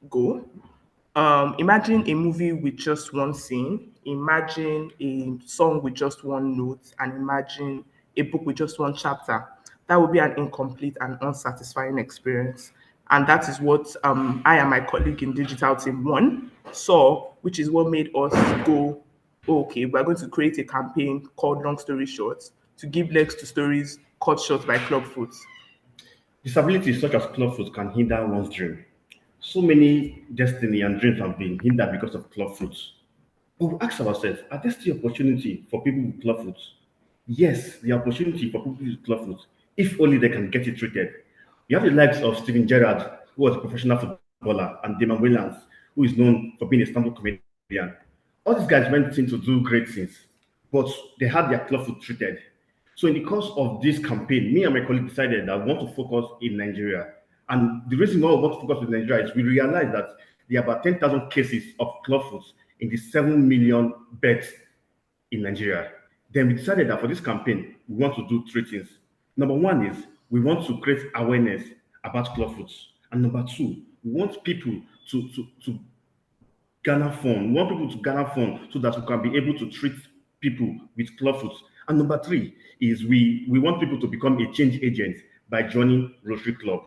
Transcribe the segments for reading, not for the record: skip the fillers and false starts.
go. Imagine a movie with just one scene, imagine a song with just one note, and imagine a book with just one chapter. That would be an incomplete and unsatisfying experience. And that is what I and my colleague in Digital Team 1 saw, which is what made us go, okay, we're going to create a campaign called Long Story Short to give legs to stories cut short by Clubfoot. Disabilities such as clubfoot can hinder one's dream. So many destiny and dreams have been hindered because of clubfoot. But we ask ourselves, are there still opportunity for people with clubfoot? Yes, the opportunity for people with clubfoot, if only they can get it treated. You have the likes of Steven Gerrard, who was a professional footballer, and Damon Williams, who is known for being a stand-up comedian. All these guys went in to do great things, but they had their clubfoot treated. So in the course of this campaign, me and my colleague decided that we want to focus in Nigeria. And the reason why we want to focus in Nigeria is we realize that there are about 10,000 cases of clubfoot in the 7 million beds in Nigeria. Then we decided that for this campaign, we want to do three things. Number one is we want to create awareness about clubfoot. And number two, we want people to Ghana fund. We want people to Ghana fund so that we can be able to treat people with clubfoot. And number three is we want people to become a change agent by joining Rotary Club.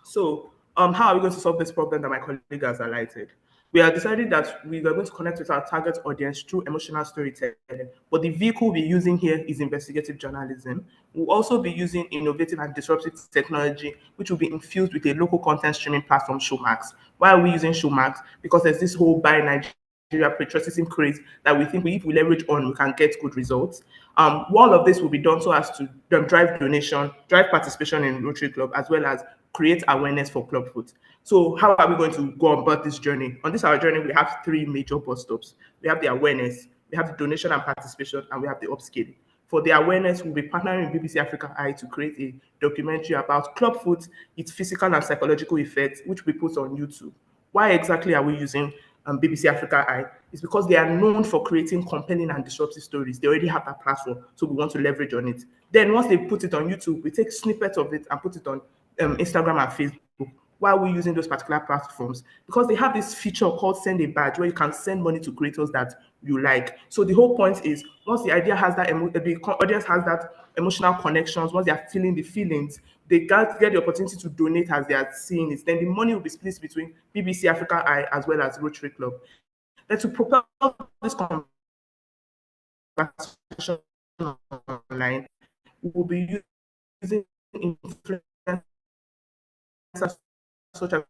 So, how are we going to solve this problem that my colleague has highlighted? We have decided that we are going to connect with our target audience through emotional storytelling, but the vehicle we're using here is investigative journalism. We'll also be using innovative and disruptive technology, which will be infused with a local content streaming platform, Showmax. Why are we using Showmax? Because there's this whole buy Nigeria patriotism craze that we think if we leverage on, we can get good results. All of this will be done so as to drive donation, drive participation in Rotary Club, as well as create awareness for Clubfoot. So how are we going to go about this journey? On this our journey, we have three major bus stops. We have the awareness, we have the donation and participation, and we have the upscaling. For the awareness, we'll be partnering with BBC Africa Eye to create a documentary about Clubfoot, its physical and psychological effects, which we put on YouTube. Why exactly are we using BBC Africa Eye? It's because they are known for creating compelling and disruptive stories. They already have that platform, so we want to leverage on it. Then once they put it on YouTube, we take snippets of it and put it on Instagram and Facebook. Why are we using those particular platforms? Because they have this feature called send a badge where you can send money to creators that you like. So the whole point is once the idea has that the audience has that emotional connections, once they are feeling the feelings, they get the opportunity to donate as they are seeing it. Then the money will be split between BBC Africa Eye as well as Rotary Club. Then to propel this conversation online, we will be using influencers such as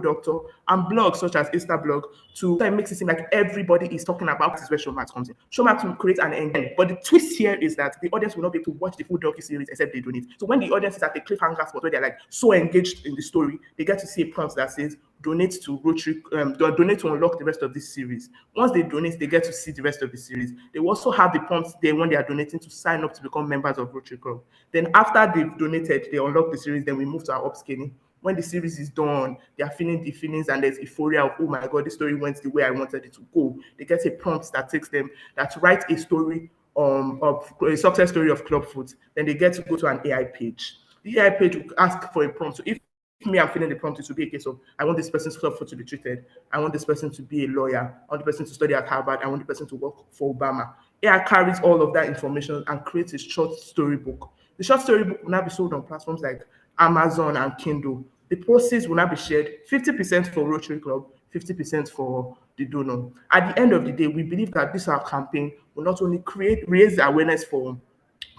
doctor and blogs such as Instablog to it makes it seem like everybody is talking about this where Showmax comes in. Showmax will create an end. But the twist here is that the audience will not be able to watch the full docu-series except they donate. So when the audience is at the cliffhanger spot where they're like so engaged in the story, they get to see a prompt that says donate to Rotary, donate to unlock the rest of this series. Once they donate, they get to see the rest of the series. They also have the prompts there when they are donating to sign up to become members of Rotary Club. Then after they've donated, they unlock the series, then we move to our upscaling. When the series is done, they are feeling the feelings and there's euphoria of, oh my God, this story went the way I wanted it to go. They get a prompt that takes them, that write a story of a success story of Clubfoot. Then they get to go to an AI page. The AI page will ask for a prompt. So if me, I'm feeling the prompt, it will be a case of, I want this person's Clubfoot to be treated. I want this person to be a lawyer. I want the person to study at Harvard. I want the person to work for Obama. AI carries all of that information and creates a short story book. The short story book will now be sold on platforms like Amazon and Kindle. The proceeds will now be shared 50% for Rotary Club, 50% for the donor. At the end of the day, we believe that this our campaign will not only raise the awareness for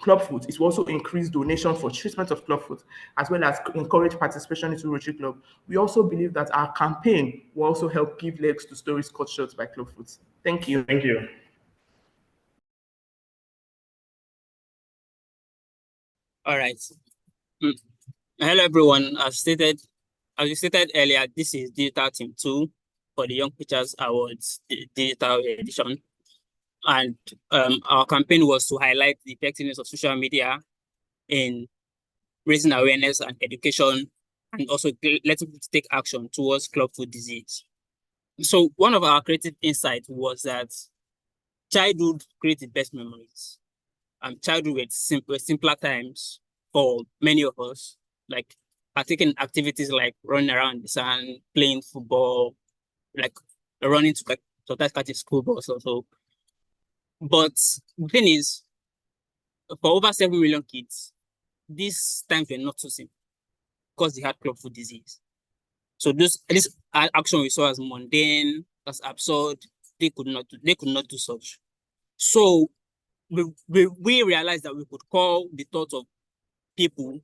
Clubfoot, it will also increase donation for treatment of Clubfoot, as well as encourage participation into Rotary Club. We also believe that our campaign will also help give legs to stories cut short by Clubfoot. Thank you. Thank you. All right. Hello, everyone. As you stated earlier, this is Digital Team 2 for the Young Pictures Awards digital edition. And our campaign was to highlight the effectiveness of social media in raising awareness and education, and also letting people take action towards clubfoot disease. So one of our creative insights was that childhood creates the best memories. Childhood were simpler times. for many of us, like partaking in activities like running around the sun, playing football, like running to sometimes catch a school bus also. But the thing is, for over 7 million kids, these times were not so simple because they had clubfoot disease. So this action we saw as mundane, as absurd, they could not do such. So we realized that we could call the thoughts of people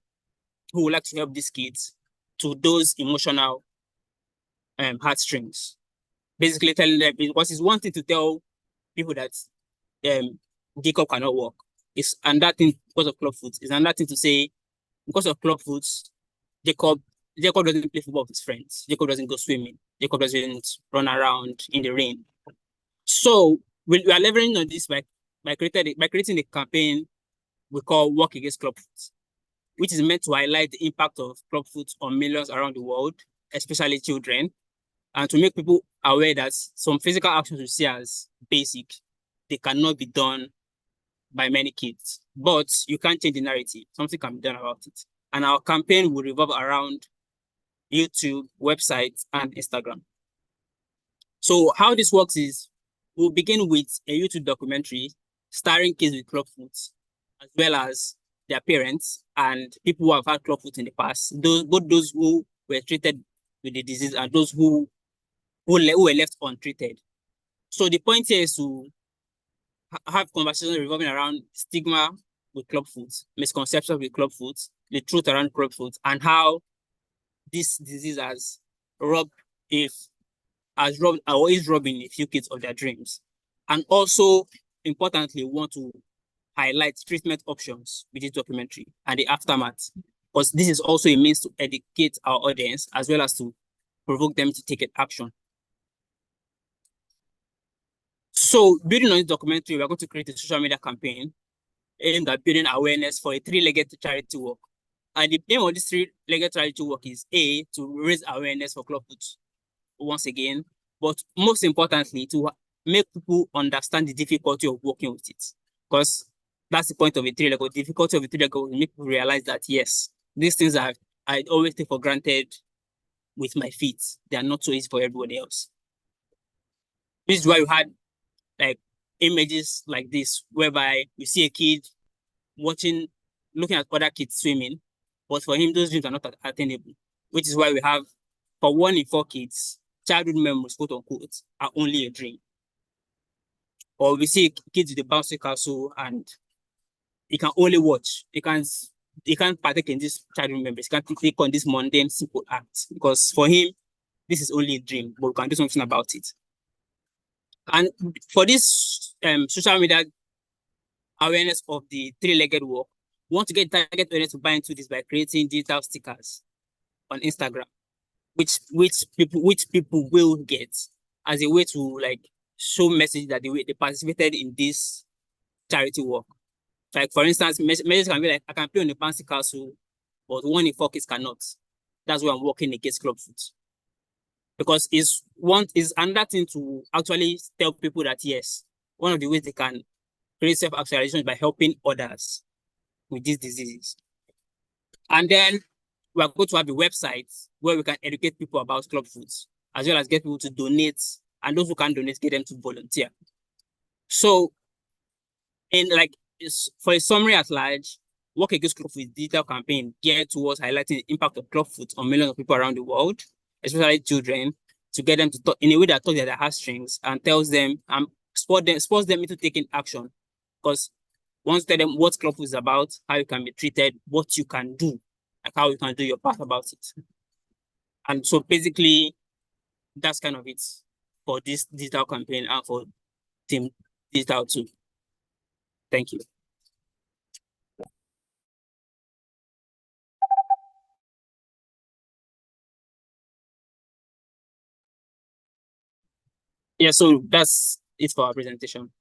who would like to help these kids to those emotional heartstrings. Basically telling them, because it's one thing to tell people that Jacob cannot walk. It's another thing because of clubfoot. It's another thing to say because of clubfoot, Jacob doesn't play football with his friends. Jacob doesn't go swimming. Jacob doesn't run around in the rain. So we are leveraging on this by creating a campaign we call Walk Against Clubfoot, which is meant to highlight the impact of clubfoot on millions around the world, especially children, and to make people aware that some physical actions we see as basic, they cannot be done by many kids. But you can't change the narrative. Something can be done about it. And our campaign will revolve around YouTube, websites, and Instagram. So how this works is we'll begin with a YouTube documentary starring kids with clubfoot, as well as their parents and people who have had clubfoot in the past. Both those who were treated with the disease and those who were left untreated. So the point here is to have conversations revolving around stigma with clubfoot, misconceptions with clubfoot, the truth around clubfoot, and how this disease is robbing a few kids of their dreams. And also, importantly, we want to highlight treatment options with this documentary and the aftermath, because this is also a means to educate our audience as well as to provoke them to take action. So, building on this documentary, we're going to create a social media campaign aimed at building awareness for a three-legged charity work. And the aim of this three-legged charity work is A, to raise awareness for clubfoot once again, but most importantly, to make people understand the difficulty of working with it. Because that's the point of a three-legged. The difficulty of a three-legged will make people realize that, yes, these things I always take for granted with my feet. They are not so easy for everybody else. This is why you had like images like this, whereby you see a kid looking at other kids swimming, but for him, those dreams are not attainable, which is why we have, for 1 in 4 kids, childhood memories, quote unquote, are only a dream. Or we see kids with a bouncy castle and he can only watch. He can't partake in this childhood memories. He can't take on this mundane, simple act, because for him, this is only a dream, but we can do something about it. And for this social media awareness of the three-legged walk, we want to get target audience to buy into this by creating digital stickers on Instagram, which people will get as a way to like show message that they participated in this charity work. Like for instance, messages can be like, I can play on the bouncy castle, but 1 in 4 kids cannot. That's why I'm working against clubfoot. Because it's another thing to actually tell people that yes, one of the ways they can create self-actualization is by helping others with these diseases. And then we are going to have a website where we can educate people about clubfoot, as well as get people to donate, and those who can donate, get them to volunteer. So, for a summary at large, Work Against Clubfoot digital campaign geared towards highlighting the impact of clubfoot on millions of people around the world, especially children, to get them to talk in a way that talks their heartstrings and tells them and spurs them into taking action. Because once you tell them what clubfoot is about, how you can be treated, what you can do, like how you can do your part about it. And so basically, that's kind of it for this digital campaign and for Team Digital too. Thank you. Yeah, so that's it for our presentation.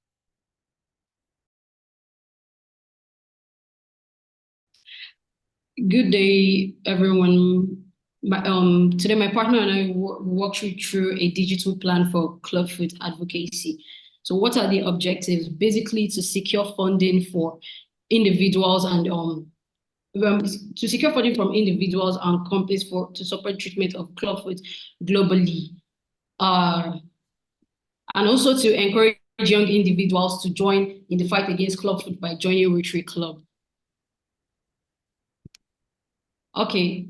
Good day, everyone. Today, my partner and I walked you through a digital plan for clubfoot advocacy. So what are the objectives? Basically, to secure funding for individuals and to secure funding from individuals and companies to support treatment of clubfoot globally, and also to encourage young individuals to join in the fight against clubfoot by joining Rotary Club. Okay.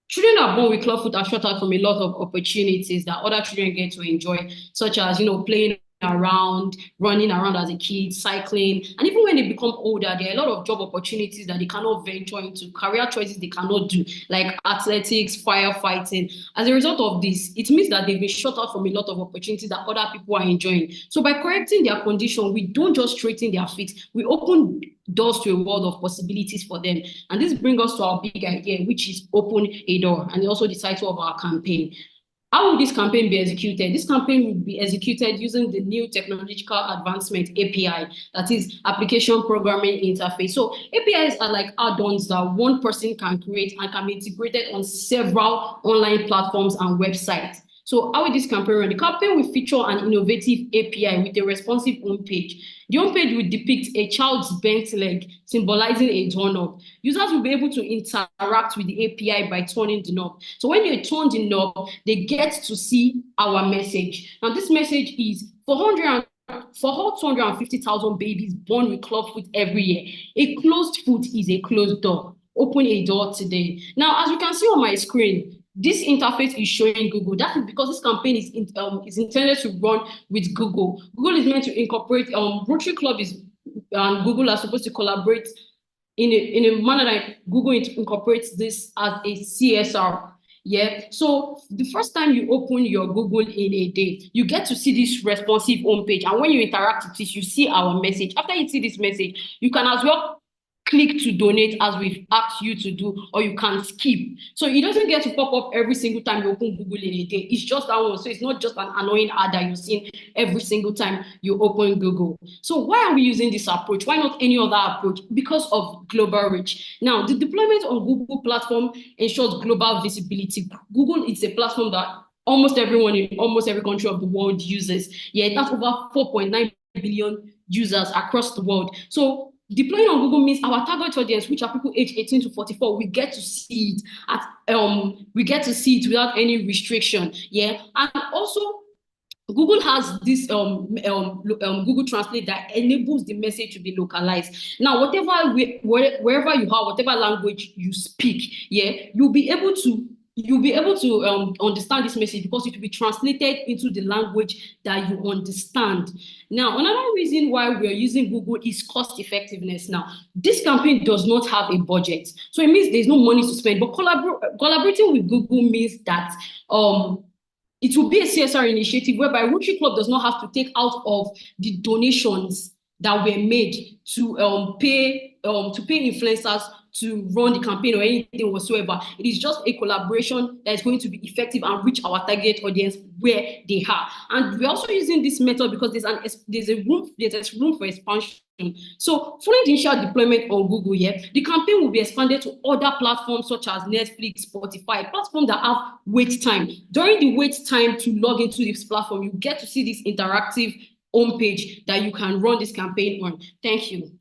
Children are born with clubfoot are shut out from a lot of opportunities that other children get to enjoy, such as, playing around, running around as a kid, cycling. And even when they become older, there are a lot of job opportunities that they cannot venture into, career choices they cannot do, like athletics, firefighting. As a result of this, it means that they've been shut out from a lot of opportunities that other people are enjoying. So by correcting their condition, we don't just straighten their feet, we open doors to a world of possibilities for them. And this brings us to our big idea, which is open a door, and also the title of our campaign. How will this campaign be executed? This campaign will be executed using the new technological advancement API, that is Application Programming Interface. So APIs are like add-ons that one person can create and can be integrated on several online platforms and websites. So how will this campaign run? The campaign will feature an innovative API with a responsive homepage. The homepage will depict a child's bent leg, symbolizing a doorknob. Users will be able to interact with the API by turning the knob. So when they turn the knob, they get to see our message. Now this message is for all 250,000 babies born with clubfoot every year, a closed foot is a closed door. Open a door today. Now, as you can see on my screen, this interface is showing Google. That is because this campaign is intended to run with Google. Google is meant to incorporate, Rotary Club and Google are supposed to collaborate in a manner that Google incorporates this as a CSR. Yeah, so the first time you open your Google in a day, you get to see this responsive homepage. And when you interact with this, you see our message. After you see this message, you can as well click to donate as we've asked you to do, or you can skip. So it doesn't get to pop up every single time you open Google in a day. It's just that one. So it's not just an annoying ad that you're seeing every single time you open Google. So why are we using this approach? Why not any other approach? Because of global reach. Now, the deployment on Google platform ensures global visibility. Google is a platform that almost everyone in almost every country of the world uses. Yeah, it has over 4.9 billion users across the world. So deploying on Google means our target audience, which are people aged 18 to 44, we get to see it without any restriction. Yeah, and also Google has this Google Translate that enables the message to be localized. Now, wherever you are, whatever language you speak, yeah, you'll be able to understand this message because it will be translated into the language that you understand. Now, another reason why we're using Google is cost effectiveness. Now, this campaign does not have a budget, so it means there's no money to spend. But collaborating with Google means that it will be a CSR initiative whereby Rotary Club does not have to take out of the donations that were made to pay influencers to run the campaign or anything whatsoever. It is just a collaboration that is going to be effective and reach our target audience where they are. And we're also using this method because there's room for expansion. So following the initial deployment on Google, the campaign will be expanded to other platforms such as Netflix, Spotify, platforms that have wait time. During the wait time to log into this platform, you get to see this interactive homepage that you can run this campaign on. Thank you.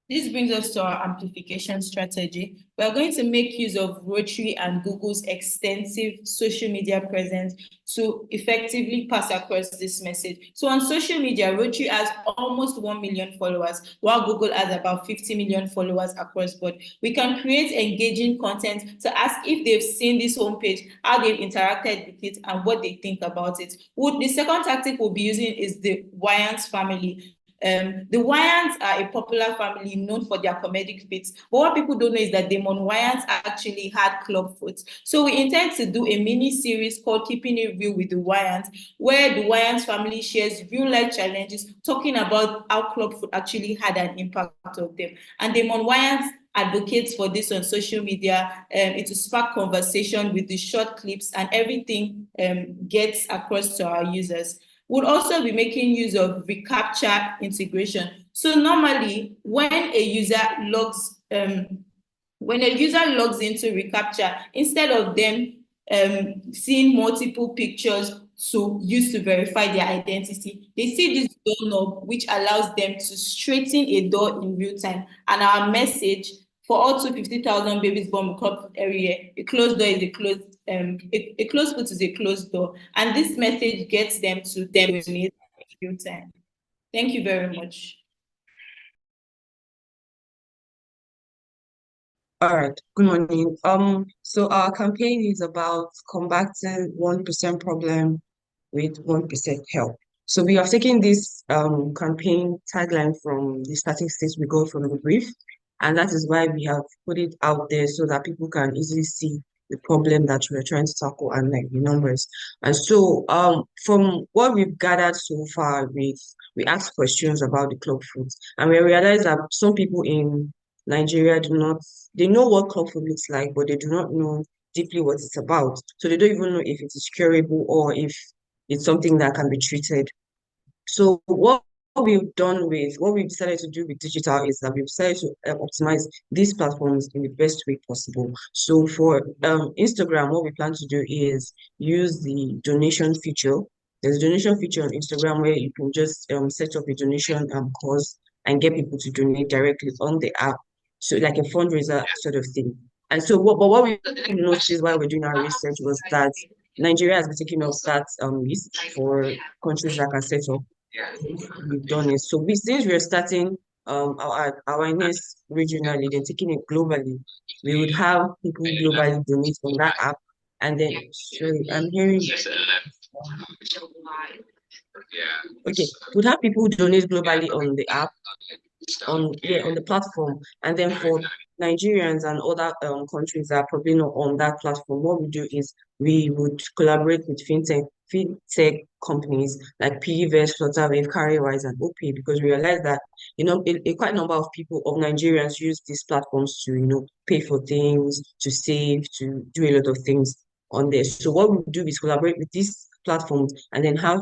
This brings us to our amplification strategy. We are going to make use of Rotary and Google's extensive social media presence to effectively pass across this message. So on social media, Rotary has almost 1 million followers, while Google has about 50 million followers across board. We can create engaging content to ask if they've seen this homepage, how they've interacted with it, and what they think about it. The second tactic we'll be using is the YLC family. The Wyans are a popular family known for their comedic bits, but what people don't know is that the Wyans actually had clubfoot. So we intend to do a mini series called Keeping It Real with the Wyans, where the Wyans family shares real life challenges, talking about how clubfoot actually had an impact on them. And the Wyans advocates for this on social media. It will spark conversation with the short clips, and everything gets across to our users. We'll also be making use of reCAPTCHA integration. So normally, when a user logs into reCAPTCHA, instead of them seeing multiple pictures to use to verify their identity, they see this doorknob, which allows them to straighten a door in real time. And our message For all 250,000 babies born with clubfoot every year, a closed door is a closed foot is a closed door, and this message gets them to donate in real time. Thank you very much. All right, good morning. So our campaign is about combating 1% problem with 1% help. So we have taken this campaign tagline from the statistics we got from the brief, and that is why we have put it out there so that people can easily see the problem that we're trying to tackle and like the numbers. And so from what we've gathered so far, we asked questions about the club food, and we realized that some people in Nigeria they know what club food looks like, but they do not know deeply what it's about. So they don't even know if it is curable or if it's something that can be treated. So what we've decided to do with digital is that we've decided to optimize these platforms in the best way possible. So for Instagram, what we plan to do is use the donation feature. There's a donation feature on Instagram where you can just set up a donation cause and get people to donate directly on the app. So like a fundraiser sort of thing. And so what we noticed while we're doing our research was that Nigeria has been taking off that list for countries that can set up. We've done it. So since we're starting our awareness regionally, then taking it globally, we would have people globally donate on that app. And then, sorry, I'm hearing. Okay, we'd have people donate globally on the app, on the platform, and then for Nigerians and other countries that are probably not on that platform, what we do is we would collaborate with fintech companies like PVest, Flutterwave, Carrywise, and OP, because we realize that a quite number of people of Nigerians use these platforms to pay for things, to save, to do a lot of things on there. So what we do is collaborate with these platforms and then have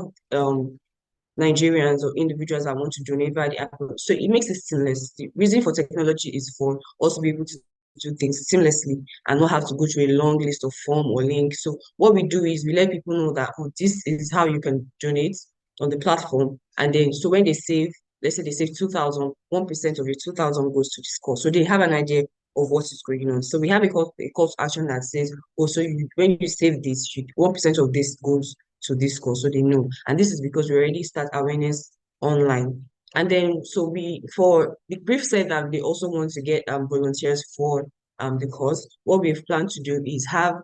Nigerians or individuals that want to donate via the app. So it makes it seamless. The reason for technology is for us to be able to do things seamlessly and not have to go through a long list of form or links. So what we do is we let people know that this is how you can donate on the platform. And then so when they save, let's say they save 2,000, 1% of your 2,000 goes to this cause. So they have an idea of what is going on. So we have a call to action that says, when you save this, 1% of this goes to this cause, so they know. And this is because we already start awareness online. And then for the brief said that they also want to get volunteers for the cause. What we've planned to do is have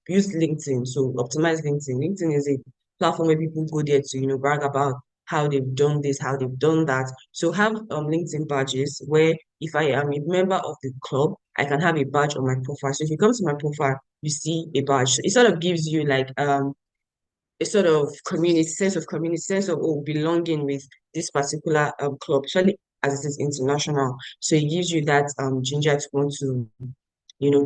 use LinkedIn, so optimize LinkedIn. LinkedIn is a platform where people go there to brag about how they've done this, how they've done that. So have LinkedIn badges where if I am a member of the club, I can have a badge on my profile. So if you come to my profile, you see a badge. So it sort of gives you like a sort of sense of belonging with this particular club, especially as it is international. So it gives you that ginger to want to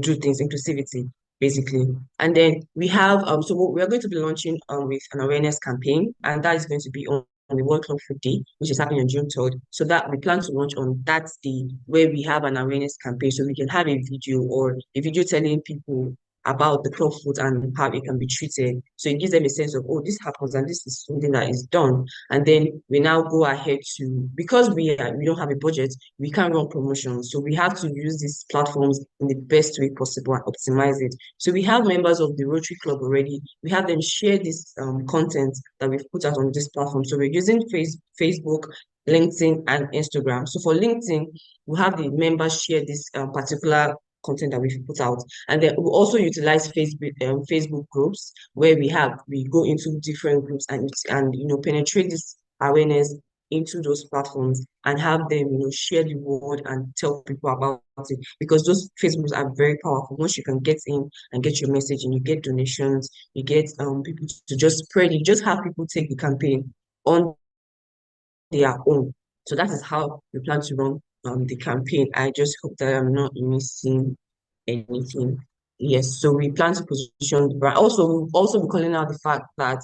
do things, inclusivity, basically. And then we have so we are going to be launching with an awareness campaign, and that is going to be on the World Club Food Day, which is happening on June 3rd. So that we plan to launch on that day where we have an awareness campaign. So we can have a video telling people about the club food and how it can be treated. So it gives them a sense of, this happens and this is something that is done. And then we now go ahead because we don't have a budget, we can't run promotions. So we have to use these platforms in the best way possible and optimize it. So we have members of the Rotary Club already. We have them share this content that we've put out on this platform. So we're using Facebook, LinkedIn, and Instagram. So for LinkedIn, we have the members share this particular content that we've put out, and then we also utilize Facebook groups where we go into different groups and penetrate this awareness into those platforms and have them share the word and tell people about it, because those Facebooks are very powerful. Once you can get in and get your message and you get donations, you get people to just spread it, you just have people take the campaign on their own. So that is how we plan to run the campaign. I just hope that I'm not missing anything. Yes, so we plan to position the brand. Also, we'll also be calling out the fact that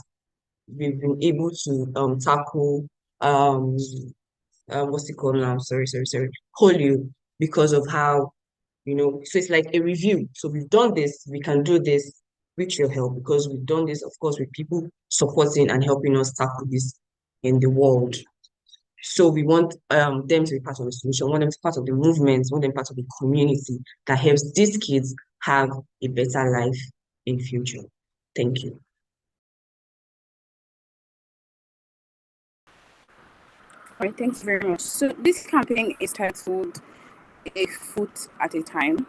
we've been able to tackle what's it called now? Sorry, polio, because of how so it's like a review. So we've done this, we can do this with your help, because we've done this, of course, with people supporting and helping us tackle this in the world. So we want them to be part of the solution, want them to be part of the movement, want them part of the community that helps these kids have a better life in future. Thank you. All right, thanks very much. So this campaign is titled A Foot at a Time.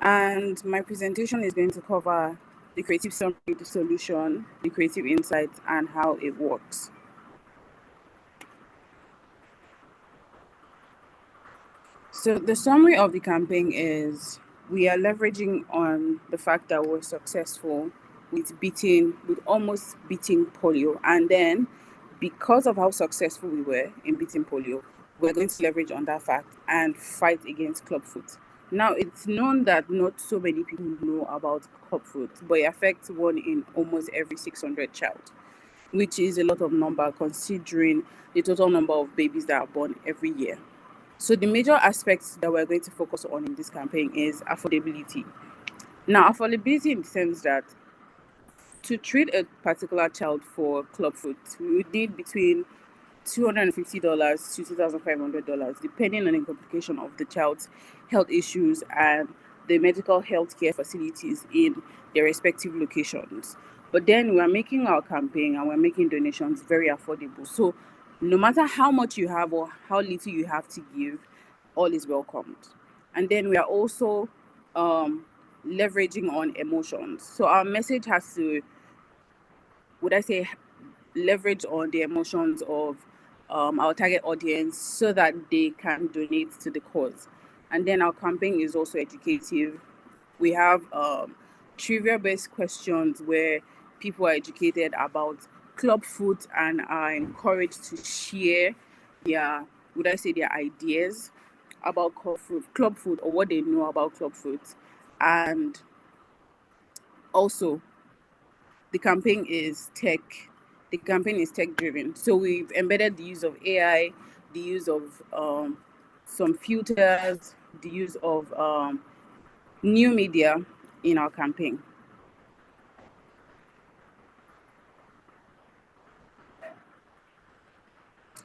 And my presentation is going to cover the creative summary, the solution, the creative insights, and how it works. So the summary of the campaign is we are leveraging on the fact that we're successful with almost beating polio. And then because of how successful we were in beating polio, we're going to leverage on that fact and fight against clubfoot. Now, it's known that not so many people know about clubfoot, but it affects 1 in almost every 600 child, which is a lot of number considering the total number of babies that are born every year. So the major aspects that we're going to focus on in this campaign is affordability. Now, affordability in the sense that to treat a particular child for clubfoot, we would need between $250 to $2,500, depending on the complication of the child's health issues and the medical health care facilities in their respective locations. But then we're making our campaign and we're making donations very affordable. So no matter how much you have or how little you have to give, all is welcomed. And then we are also leveraging on emotions. So our message has to, leverage on the emotions of our target audience so that they can donate to the cause. And then our campaign is also educative. We have trivia-based questions where people are educated about clubfoot and are encouraged to share their ideas about clubfoot or what they know about clubfoot. And also, the campaign is tech driven. So we've embedded the use of AI, the use of some filters, the use of new media in our campaign.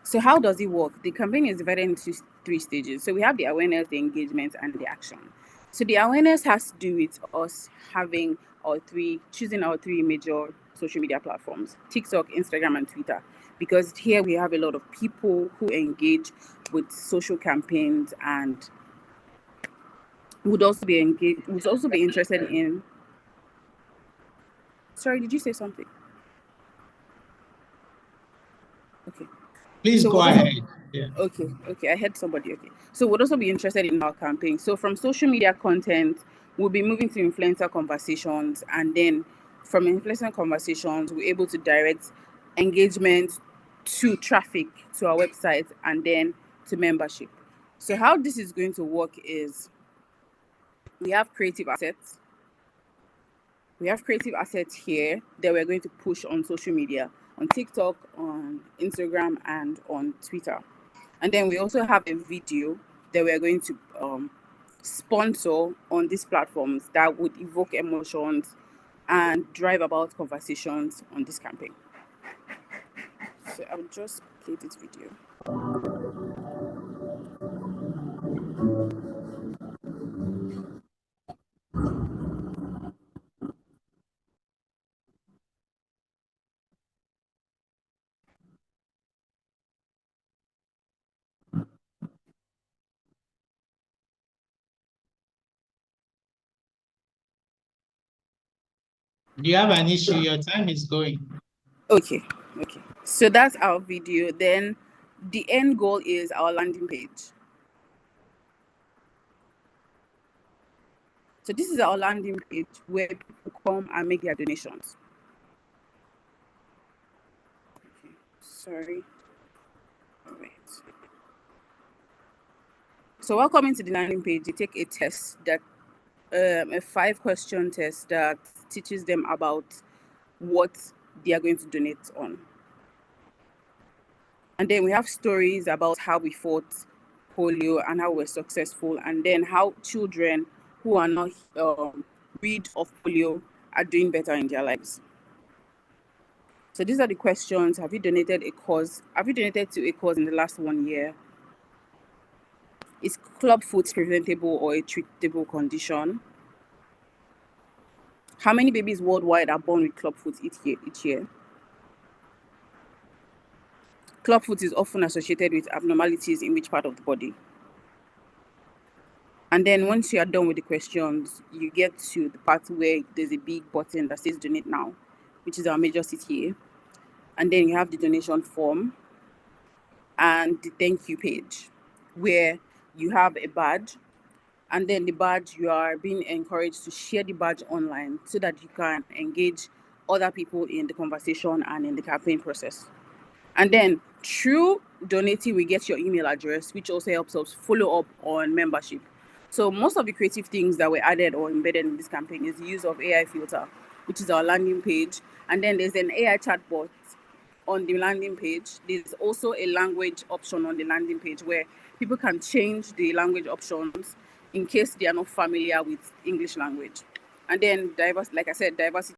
So how does it work? The campaign is divided into 3 stages. So we have the awareness, the engagement, and the action. So the awareness has to do with us choosing our 3 major social media platforms: TikTok, Instagram, and Twitter, because here we have a lot of people who engage with social campaigns and would also be interested in. Sorry, did you say something? Okay. Please go ahead. Yeah. Okay, I heard somebody. Okay, so we'd also be interested in our campaign. So from social media content, we'll be moving to influencer conversations, and then from influencer conversations, we're able to direct engagement to traffic to our website and then to membership. So how this is going to work is we have creative assets. We have creative assets here that we're going to push on social media, on TikTok, on Instagram, and on Twitter. And then we also have a video that we're going to sponsor on these platforms that would evoke emotions and drive about conversations on this campaign. So I'll just play this video. Do you have an issue? Your time is going. Okay. So that's our video. Then the end goal is our landing page. So this is our landing page where people come and make their donations. Okay. Sorry. All right. So while coming to the landing page, you take a test that a 5-question test that teaches them about what they are going to donate on. And then we have stories about how we fought polio and how we're successful, and then how children who are not rid of polio are doing better in their lives. So these are the questions. Have you donated a cause? Have you donated to a cause in the last 1 year? Is club foot preventable or a treatable condition? How many babies worldwide are born with club foot each year? Club foot is often associated with abnormalities in which part of the body? And then once you are done with the questions, you get to the part where there's a big button that says donate now, which is our major CTA. And then you have the donation form and the thank you page where you have a badge. And then the badge, you are being encouraged to share the badge online so that you can engage other people in the conversation and in the campaign process. And then through donating, we get your email address, which also helps us follow up on membership. So most of the creative things that were added or embedded in this campaign is the use of AI filter, which is our landing page. And then there's an AI chatbot on the landing page. There's also a language option on the landing page where people can change the language options in case they are not familiar with English language. And then like I said, diversity